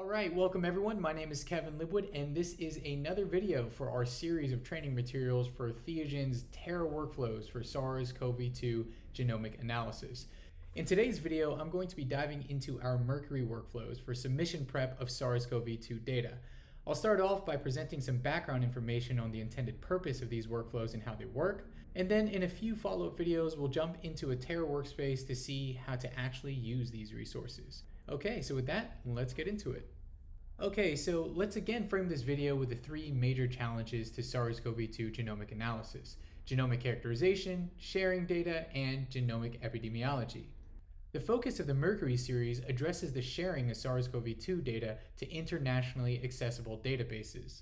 Alright, welcome everyone. My name is Kevin Libwood and this is another video for our series of training materials for Theagen's Terra Workflows for SARS-CoV-2 genomic analysis. In today's video, I'm going to be diving into our Mercury workflows for submission prep of SARS-CoV-2 data. I'll start off by presenting some background information on the intended purpose of these workflows and how they work, and then in a few follow-up videos, we'll jump into a Terra workspace to see how to actually use these resources. Okay, so with that, let's get into it. Okay, so let's again frame this video with the three major challenges to SARS-CoV-2 genomic analysis: genomic characterization, sharing data, and genomic epidemiology. The focus of the Mercury series addresses the sharing of SARS-CoV-2 data to internationally accessible databases.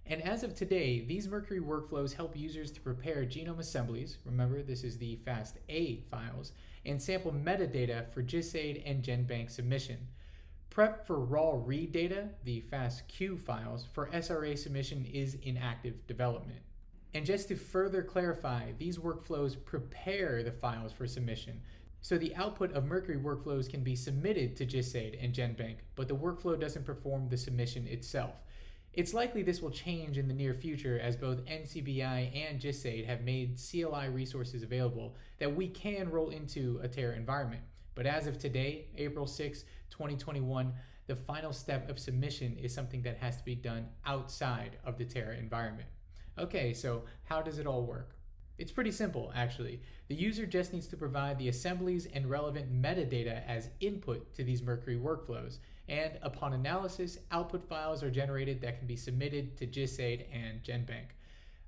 And as of today, these Mercury workflows help users to prepare genome assemblies, remember this is the FASTA files, and sample metadata for GISAID and GenBank submission. Prep for raw read data, the FASTQ files, for SRA submission is in active development. And just to further clarify, these workflows prepare the files for submission. So the output of Mercury workflows can be submitted to GISAID and GenBank, but the workflow doesn't perform the submission itself. It's likely this will change in the near future as both NCBI and GISAID have made CLI resources available that we can roll into a Terra environment. But as of today, April 6, 2021, the final step of submission is something that has to be done outside of the Terra environment. Okay, so how does it all work? It's pretty simple, actually. The user just needs to provide the assemblies and relevant metadata as input to these Mercury workflows, and upon analysis, output files are generated that can be submitted to GISAID and GenBank.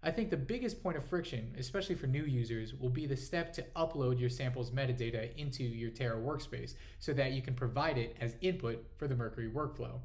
I think the biggest point of friction, especially for new users, will be the step to upload your sample's metadata into your Terra workspace so that you can provide it as input for the Mercury workflow.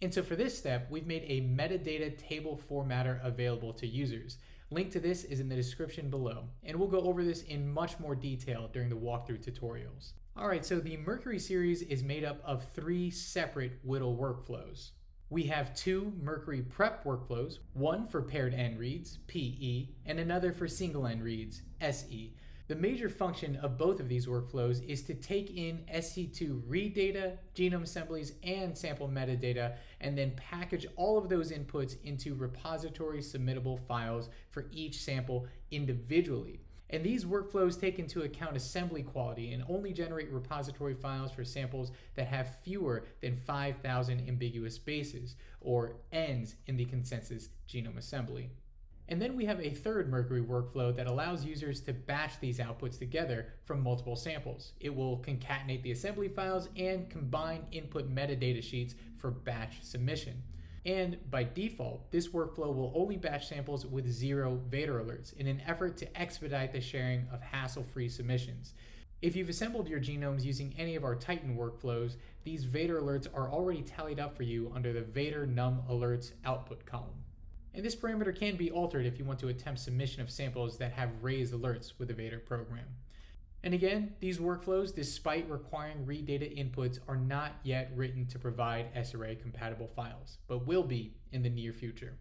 And so for this step, we've made a metadata table formatter available to users. Link to this is in the description below, and we'll go over this in much more detail during the walkthrough tutorials. Alright, so the Mercury series is made up of three separate WDL workflows. We have two Mercury prep workflows, one for paired end reads, PE, and another for single end reads, SE. The major function of both of these workflows is to take in SC2 read data, genome assemblies, and sample metadata, and then package all of those inputs into repository submittable files for each sample individually. And these workflows take into account assembly quality and only generate repository files for samples that have fewer than 5,000 ambiguous bases, or ends in the consensus genome assembly. And then we have a third Mercury workflow that allows users to batch these outputs together from multiple samples. It will concatenate the assembly files and combine input metadata sheets for batch submission. And by default, this workflow will only batch samples with 0 Vader alerts in an effort to expedite the sharing of hassle-free submissions. If you've assembled your genomes using any of our Titan workflows, these Vader alerts are already tallied up for you under the Vader num alerts output column. And this parameter can be altered if you want to attempt submission of samples that have raised alerts with the Vader program. And again, these workflows, despite requiring read data inputs, are not yet written to provide SRA compatible files, but will be in the near future.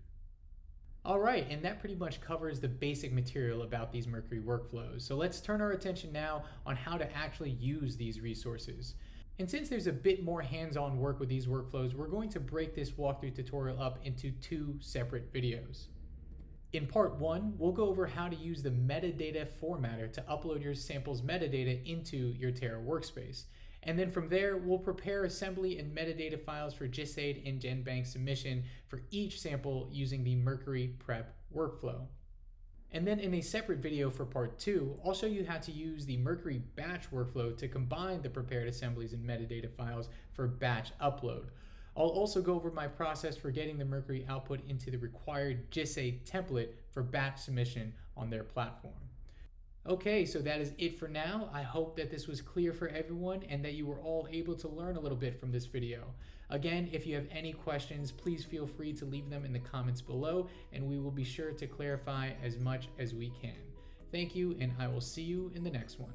Alright, and that pretty much covers the basic material about these Mercury workflows. So let's turn our attention now on how to actually use these resources. And since there's a bit more hands-on work with these workflows, we're going to break this walkthrough tutorial up into two separate videos. In part 1, we'll go over how to use the metadata formatter to upload your sample's metadata into your Terra workspace. And then from there, we'll prepare assembly and metadata files for GISAID and GenBank submission for each sample using the Mercury prep workflow. And then in a separate video for part 2, I'll show you how to use the Mercury batch workflow to combine the prepared assemblies and metadata files for batch upload. I'll also go over my process for getting the Mercury output into the required GISAID template for batch submission on their platform. Okay, so that is it for now. I hope that this was clear for everyone and that you were all able to learn a little bit from this video. Again, if you have any questions, please feel free to leave them in the comments below, and we will be sure to clarify as much as we can. Thank you, and I will see you in the next one.